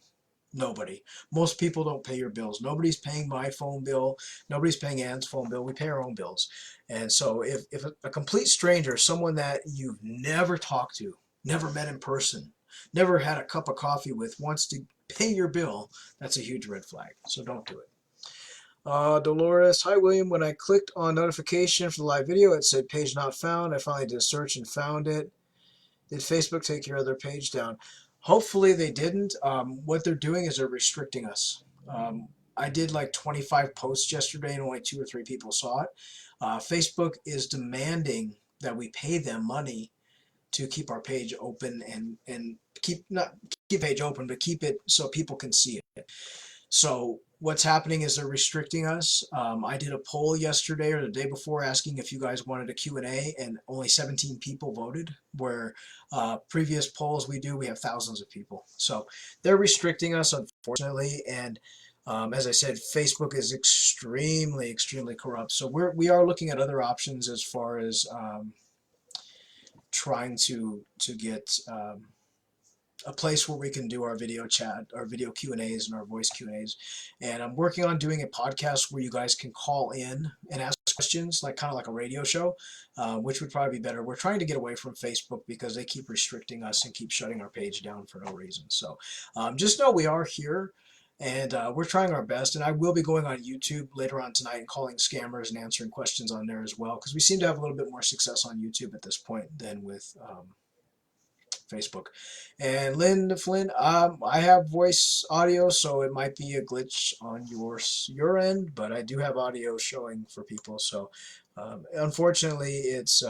Nobody. Most people don't pay your bills. Nobody's paying my phone bill. Nobody's paying Ann's phone bill. We pay our own bills. And so if a complete stranger, someone that you've never talked to, never met in person, never had a cup of coffee with, wants to pay your bill, that's a huge red flag. So don't do it. Dolores, hi William. When I clicked on notification for the live video, it said page not found. I finally did a search and found it. Did Facebook take care of their page down? Hopefully they didn't. What they're doing is they're restricting us. I did like 25 posts yesterday and only 2 or 3 people saw it. Facebook is demanding that we pay them money to keep our page open and keep not keep page open, but keep it so people can see it. So what's happening is they're restricting us. I did a poll yesterday or the day before asking if you guys wanted a Q&A, and only 17 people voted, where previous polls we have thousands of people. So they're restricting us, unfortunately, and as I said, Facebook is extremely, extremely corrupt. So we are looking at other options as far as trying to get a place where we can do our video chat, our video Q&As, and our voice Q&As. And I'm working on doing a podcast where you guys can call in and ask questions, like kind of like a radio show, which would probably be better. We're trying to get away from Facebook because they keep restricting us and keep shutting our page down for no reason. So just know we are here. And we're trying our best, and I will be going on YouTube later on tonight and calling scammers and answering questions on there as well, because we seem to have a little bit more success on YouTube at this point than with Facebook. And Lynn Flynn, I have voice audio, so it might be a glitch on your end, but I do have audio showing for people. So unfortunately, it's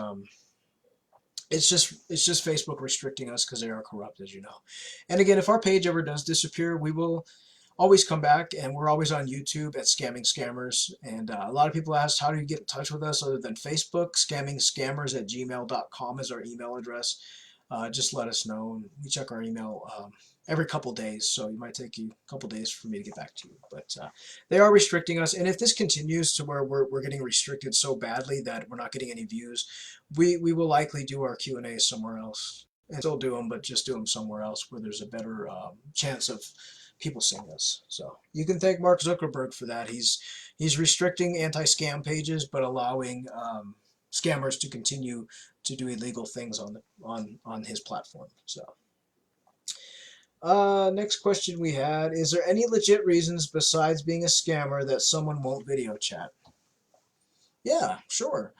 just Facebook restricting us because they are corrupt, as you know. And again, if our page ever does disappear, we will always come back, and we're always on YouTube at Scamming Scammers. And a lot of people ask, how do you get in touch with us other than Facebook? scammingscammers@gmail.com is our email address. Just let us know. We check our email every couple days, so it might take you a couple days for me to get back to you. But they are restricting us, and if this continues to where we're getting restricted so badly that we're not getting any views, we will likely do our Q&A somewhere else. And still do them, but just do them somewhere else where there's a better chance of people seeing us. So you can thank Mark Zuckerberg for that. He's restricting anti-scam pages, but allowing scammers to continue to do illegal things on his platform. So next question we had, is there any legit reasons besides being a scammer that someone won't video chat? Yeah, sure.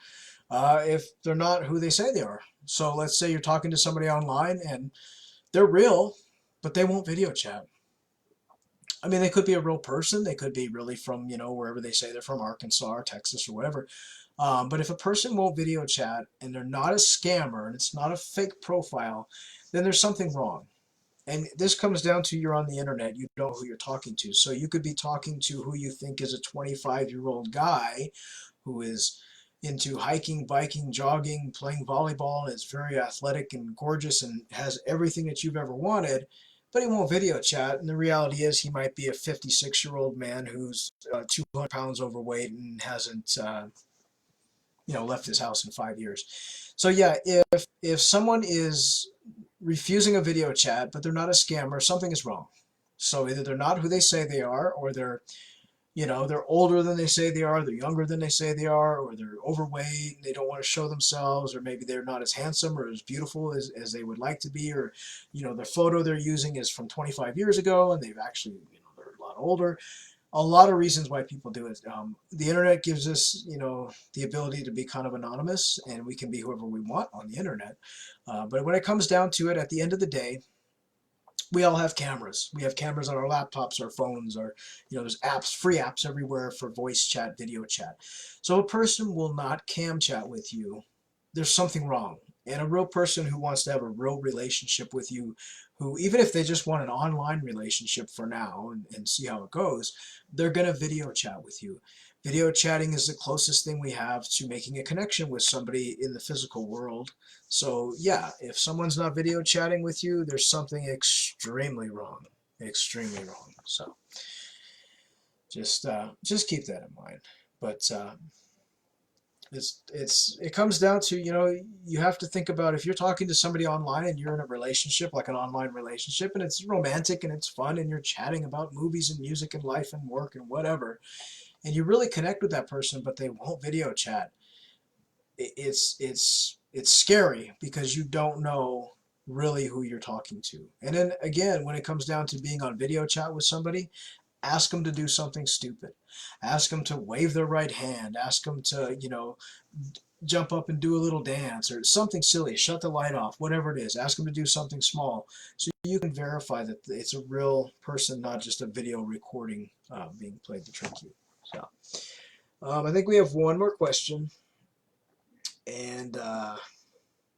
If they're not who they say they are. So let's say you're talking to somebody online and they're real, but they won't video chat. I mean, they could be a real person. They could be really from, wherever they say they're from, Arkansas or Texas or whatever. But if a person won't video chat and they're not a scammer and it's not a fake profile, then there's something wrong. And this comes down to you're on the internet. You don't know who you're talking to. So you could be talking to who you think is a 25-year-old guy who is into hiking, biking, jogging, playing volleyball, and is very athletic and gorgeous and has everything that you've ever wanted, but he won't video chat. And the reality is he might be a 56-year-old man who's 200 pounds overweight and hasn't left his house in 5 years. So yeah, if someone is refusing a video chat but they're not a scammer, something is wrong. So either they're not who they say they are, or they're older than they say they are, they're younger than they say they are, or they're overweight and they don't want to show themselves, or maybe they're not as handsome or as beautiful as they would like to be, or the photo they're using is from 25 years ago and they've actually they're a lot older. A lot of reasons why people do it. The internet gives us the ability to be kind of anonymous, and we can be whoever we want on the internet. But when it comes down to it, at the end of the day, we all have cameras. We have cameras on our laptops, our phones, there's apps, free apps everywhere for voice chat, video chat. So a person will not cam chat with you. There's something wrong. And a real person who wants to have a real relationship with you, who, even if they just want an online relationship for now and see how it goes, they're going to video chat with you. Video chatting is the closest thing we have to making a connection with somebody in the physical world. So yeah, if someone's not video chatting with you, there's something extremely wrong. Extremely wrong. So Just keep that in mind. But it comes down to, you have to think about if you're talking to somebody online and you're in a relationship, like an online relationship, and it's romantic and it's fun and you're chatting about movies and music and life and work and whatever, and you really connect with that person, but they won't video chat. It's scary because you don't know really who you're talking to. And then again, when it comes down to being on video chat with somebody, ask them to do something stupid. Ask them to wave their right hand. Ask them to, jump up and do a little dance or something silly. Shut the light off, whatever it is. Ask them to do something small so you can verify that it's a real person, not just a video recording being played to trick you. So I think we have one more question, and I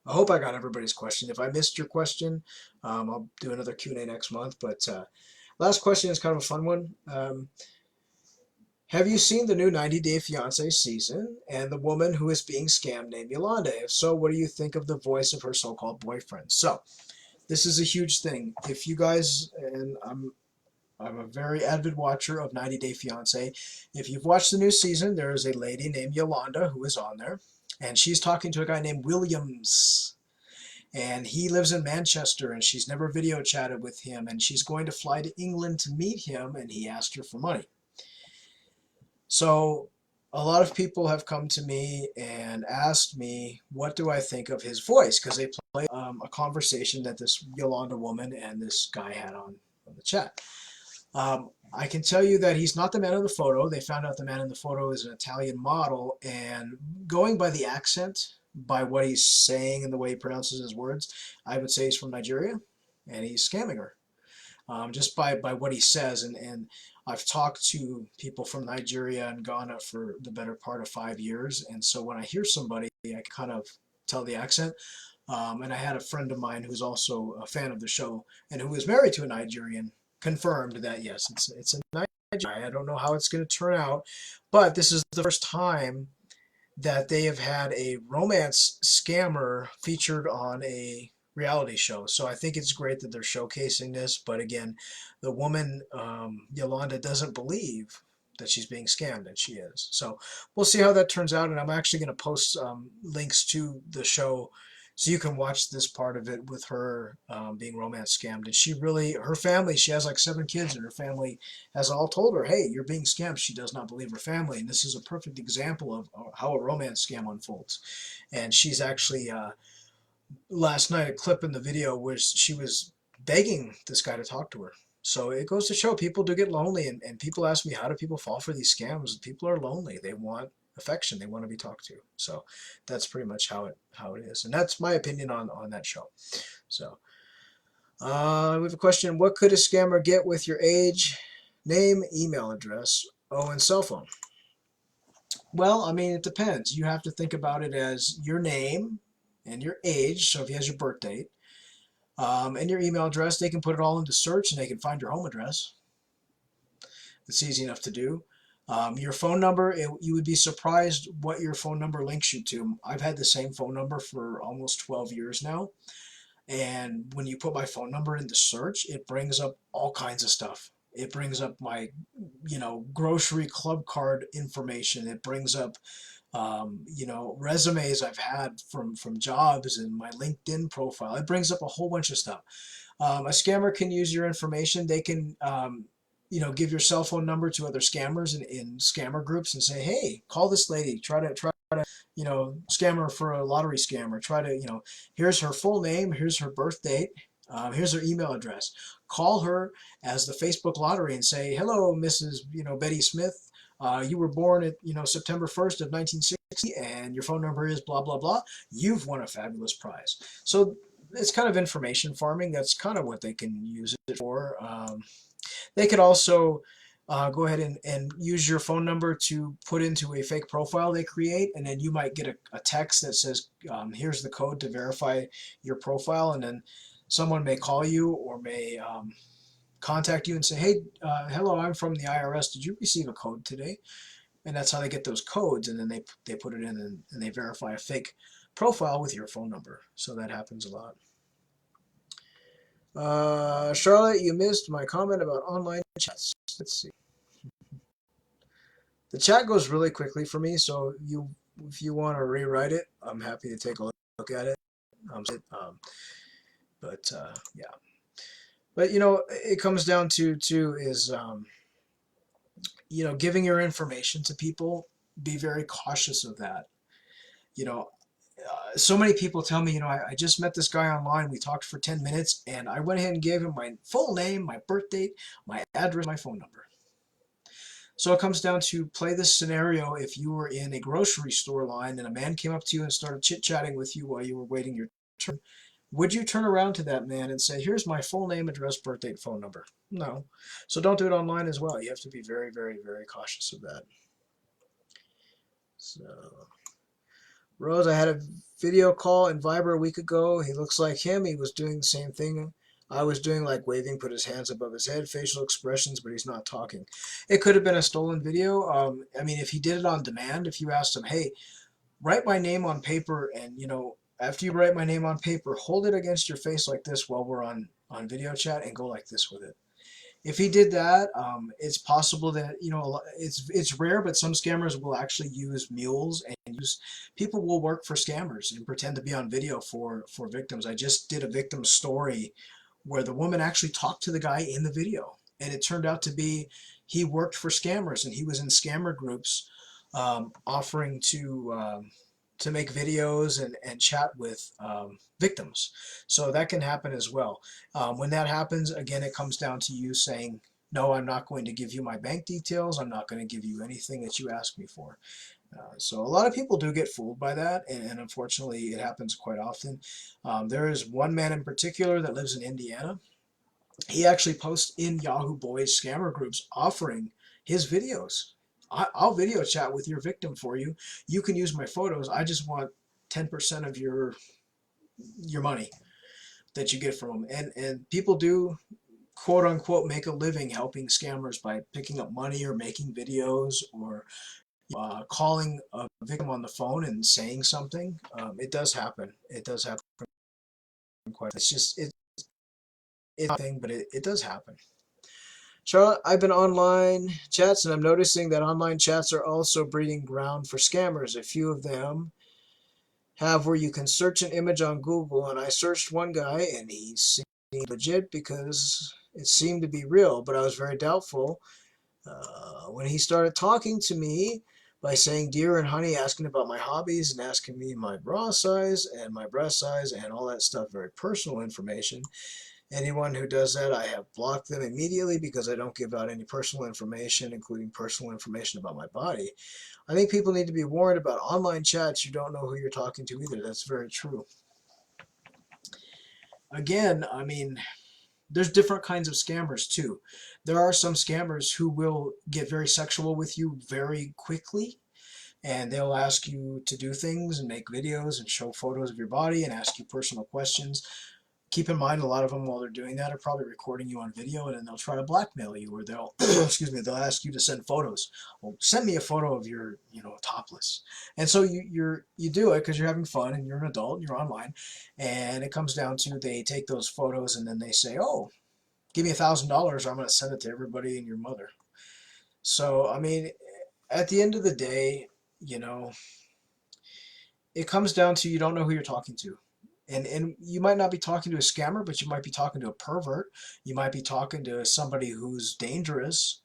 hope I got everybody's question. If I missed your question, I'll do another Q&A next month. But last question is kind of a fun one. Have you seen the new 90 Day Fiance season and the woman who is being scammed named Yolanda? If so, what do you think of the voice of her so-called boyfriend? So, this is a huge thing. If you guys, and I'm a very avid watcher of 90 Day Fiance. If you've watched the new season, there is a lady named Yolanda who is on there, and she's talking to a guy named Williams. And he lives in Manchester, and she's never video chatted with him, and she's going to fly to England to meet him, and he asked her for money. So a lot of people have come to me and asked me, what do I think of his voice? Because they play a conversation that this Yolanda woman and this guy had on the chat. I can tell you that he's not the man in the photo. They found out the man in the photo is an Italian model, and going by the accent, by what he's saying and the way he pronounces his words, I would say he's from Nigeria, and he's scamming her. Just by what he says, and I've talked to people from Nigeria and Ghana for the better part of 5 years, and so when I hear somebody, I kind of tell the accent. And I had a friend of mine who's also a fan of the show and who is married to a Nigerian confirmed that yes, it's a Nigerian. I don't know how it's going to turn out, but this is the first time that they have had a romance scammer featured on a reality show. So I think it's great that they're showcasing this. But again, the woman, Yolanda, doesn't believe that she's being scammed, and she is. So we'll see how that turns out. And I'm actually going to post links to the show so you can watch this part of it with her being romance scammed. And she really, her family, she has like 7 kids, and her family has all told her, hey, you're being scammed. She does not believe her family. And this is a perfect example of how a romance scam unfolds. And she's actually, last night, a clip in the video was she was begging this guy to talk to her. So it goes to show people do get lonely. And people ask me, how do people fall for these scams? People are lonely. They want affection. They want to be talked to. So that's pretty much how it is. And that's my opinion on that show. So we have a question. What could a scammer get with your age, name, email address, and cell phone? Well, I mean, it depends. You have to think about it as your name and your age. So if he has your birth date, and your email address, they can put it all into search and they can find your home address. It's easy enough to do. Your phone number, you would be surprised what your phone number links you to. I've had the same phone number for almost 12 years now. And when you put my phone number into search, it brings up all kinds of stuff. It brings up my, grocery club card information. It brings up, resumes I've had from jobs and my LinkedIn profile. It brings up a whole bunch of stuff. A scammer can use your information. They can, give your cell phone number to other scammers in scammer groups and say, hey, call this lady. Try to scam her for a lottery scam, or try to, here's her full name, here's her birth date, here's her email address. Call her as the Facebook lottery and say, hello, Mrs. Betty Smith. You were born at September 1st of 1960, and your phone number is blah blah blah. You've won a fabulous prize. So it's kind of information farming. That's kind of what they can use it for. They could also go ahead and use your phone number to put into a fake profile they create, and then you might get a text that says, here's the code to verify your profile, and then someone may call you or may contact you and say, hey, hello, I'm from the IRS. Did you receive a code today? And that's how they get those codes, and then they put it in and they verify a fake profile with your phone number. So that happens a lot. Charlotte, you missed my comment about online chats. Let's see. The chat goes really quickly for me, so if you want to rewrite it, I'm happy to take a look at it. Um, but yeah, but it comes down to too is giving your information to people. Be very cautious of that. You know, so many people tell me, I just met this guy online. We talked for 10 minutes, and I went ahead and gave him my full name, my birth date, my address, my phone number. So it comes down to play this scenario. If you were in a grocery store line and a man came up to you and started chit-chatting with you while you were waiting your turn, would you turn around to that man and say, here's my full name, address, birth date, phone number? No. So don't do it online as well. You have to be very, very, very cautious of that. So, Rose, I had a video call in Viber a week ago. He looks like him. He was doing the same thing I was doing, like waving, put his hands above his head, facial expressions, but he's not talking. It could have been a stolen video. I mean, if he did it on demand, if you asked him, hey, write my name on paper, and after you write my name on paper, hold it against your face like this while we're on video chat, and go like this with it. If he did that, it's possible that it's rare, but some scammers will actually use mules and use people will work for scammers and pretend to be on video for victims. I just did a victim story where the woman actually talked to the guy in the video, and it turned out to be he worked for scammers and he was in scammer groups offering to make videos and chat with victims. So that can happen as well. When that happens, again, it comes down to you saying, no, I'm not going to give you my bank details. I'm not going to give you anything that you ask me for. So a lot of people do get fooled by that, and unfortunately it happens quite often. There is one man in particular that lives in Indiana. He actually posts in Yahoo Boys scammer groups offering his videos. I'll video chat with your victim for you. You can use my photos. I just want 10% of your money that you get from them. And people do quote unquote make a living helping scammers by picking up money or making videos or calling a victim on the phone and saying something. It does happen. It does happen quite. It's a thing, but it does happen. Charlotte, I've been online chats and I'm noticing that online chats are also breeding ground for scammers. A few of them have where you can search an image on Google, and I searched one guy and he seemed legit because it seemed to be real, but I was very doubtful when he started talking to me by saying dear and honey, asking about my hobbies and asking me my bra size and my breast size and all that stuff, very personal information. Anyone who does that, I have blocked them immediately because I don't give out any personal information, including personal information about my body. I think people need to be warned about online chats. You don't know who you're talking to either. That's very true. Again, I mean, there's different kinds of scammers too. There are some scammers who will get very sexual with you very quickly, and they'll ask you to do things and make videos and show photos of your body and ask you personal questions. Keep in mind, a lot of them, while they're doing that, are probably recording you on video, and then they'll try to blackmail you, or they'll, excuse me, they'll ask you to send photos. Well, send me a photo of your, topless. And so you do it because you're having fun and you're an adult and you're online, and it comes down to they take those photos and then they say, oh, give me $1,000, or I'm going to send it to everybody and your mother. So I mean, at the end of the day, you know, it comes down to you don't know who you're talking to. And you might not be talking to a scammer, but you might be talking to a pervert. You might be talking to somebody who's dangerous.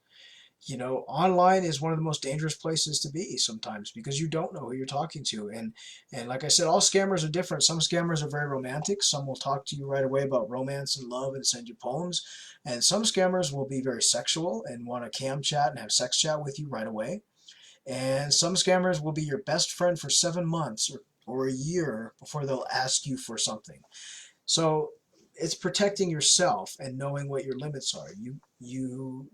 Online is one of the most dangerous places to be sometimes because you don't know who you're talking to. And like I said, all scammers are different. Some scammers are very romantic. Some will talk to you right away about romance and love and send you poems. And some scammers will be very sexual and want to cam chat and have sex chat with you right away. And some scammers will be your best friend for 7 months or a year before they'll ask you for something. So it's protecting yourself and knowing what your limits are. You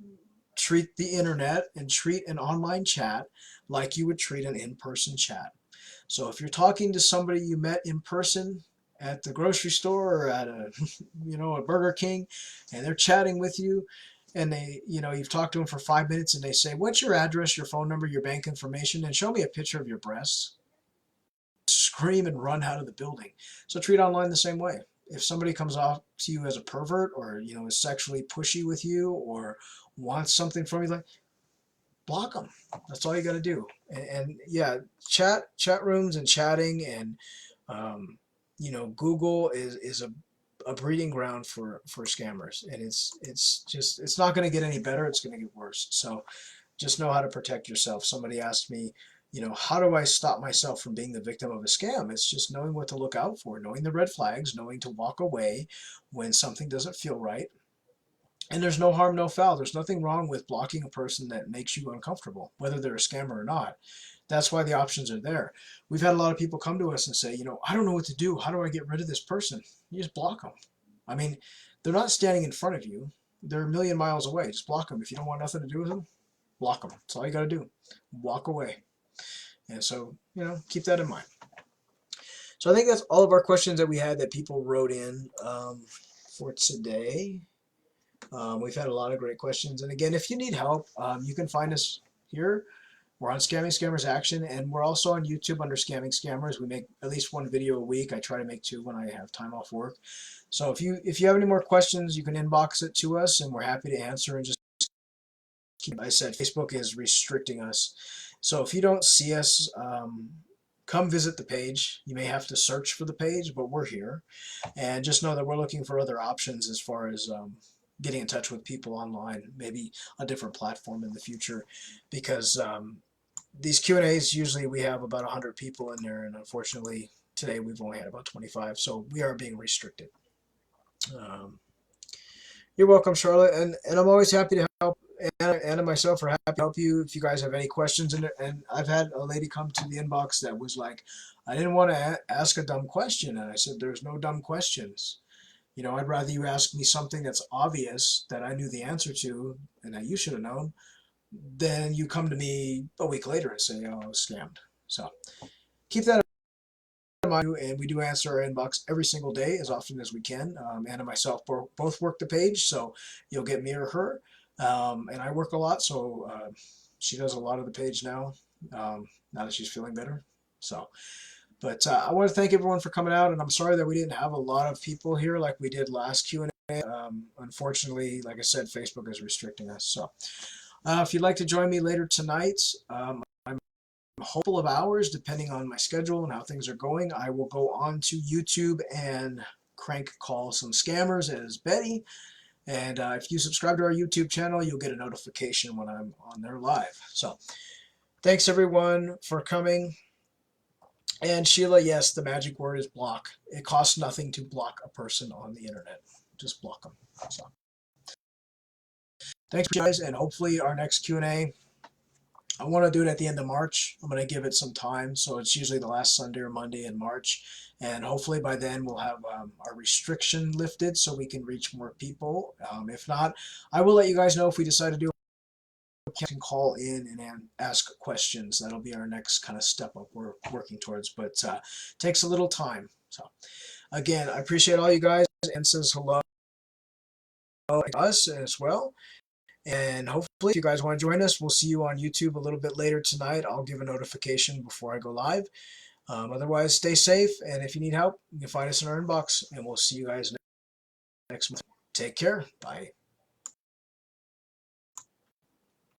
treat the internet and treat an online chat like you would treat an in-person chat. So if you're talking to somebody you met in person at the grocery store or at a a Burger King, and they're chatting with you, and you've talked to them for 5 minutes and they say, what's your address, your phone number, your bank information, and show me a picture of your breasts, scream and run out of the building. So treat online the same way. If somebody comes off to you as a pervert or is sexually pushy with you or wants something from you, like, block them. That's all you got to do. And yeah, chat rooms and chatting and um, Google is a breeding ground for scammers, and it's not going to get any better. It's going to get worse. So just know how to protect yourself. Somebody asked me, how do I stop myself from being the victim of a scam? It's just knowing what to look out for, knowing the red flags, knowing to walk away when something doesn't feel right. And there's no harm, no foul. There's nothing wrong with blocking a person that makes you uncomfortable, whether they're a scammer or not. That's why the options are there. We've had a lot of people come to us and say, I don't know what to do. How do I get rid of this person? You just block them. I mean, they're not standing in front of you. They're a million miles away. Just block them. If you don't want nothing to do with them, block them. That's all you got to do. Walk away. And so, keep that in mind. So I think that's all of our questions that we had that people wrote in for today. We've had a lot of great questions. And again, if you need help, you can find us here. We're on Scamming Scammers Action, and we're also on YouTube under Scamming Scammers. We make at least one video a week. I try to make 2 when I have time off work. So if you have any more questions, you can inbox it to us, and we're happy to answer. And just I said, Facebook is restricting us. So if you don't see us, come visit the page. You may have to search for the page, but we're here. And just know that we're looking for other options as far as getting in touch with people online, maybe a different platform in the future, because these Q&As, usually we have about 100 people in there, and unfortunately today we've only had about 25, so we are being restricted. You're welcome, Charlotte, and I'm always happy to help. Anna and myself are happy to help you if you guys have any questions. And I've had a lady come to the inbox that was like, I didn't want to ask a dumb question, and I said, there's no dumb questions. I'd rather you ask me something that's obvious that I knew the answer to and that you should have known, than you come to me a week later and say, oh, I was scammed. So keep that in mind, and we do answer our inbox every single day as often as we can. Anna and myself both work the page, so you'll get me or her. And I work a lot, so she does a lot of the page now, now that she's feeling better. So, but I want to thank everyone for coming out, and I'm sorry that we didn't have a lot of people here like we did last Q&A. Unfortunately, like I said, Facebook is restricting us. So if you'd like to join me later tonight, I'm hopeful of hours, depending on my schedule and how things are going. I will go on to YouTube and crank call some scammers as Betty. And if you subscribe to our YouTube channel, you'll get a notification when I'm on there live. So thanks everyone for coming. And Sheila, yes, the magic word is block. It costs nothing to block a person on the internet. Just block them. So thanks guys, and hopefully our next Q&A, I want to do it at the end of March. I'm going to give it some time, so it's usually the last Sunday or Monday in March, and hopefully by then we'll have our restriction lifted so we can reach more people. If not, I will let you guys know if we decide to do. You can call in and ask questions. That'll be our next kind of step up we're working towards, but takes a little time. So again, I appreciate all you guys, and says hello to us as well. And hopefully if you guys want to join us, we'll see you on YouTube a little bit later tonight. I'll give a notification before I go live. Otherwise, stay safe, and if you need help, you can find us in our inbox, and we'll see you guys next month. Take care. Bye.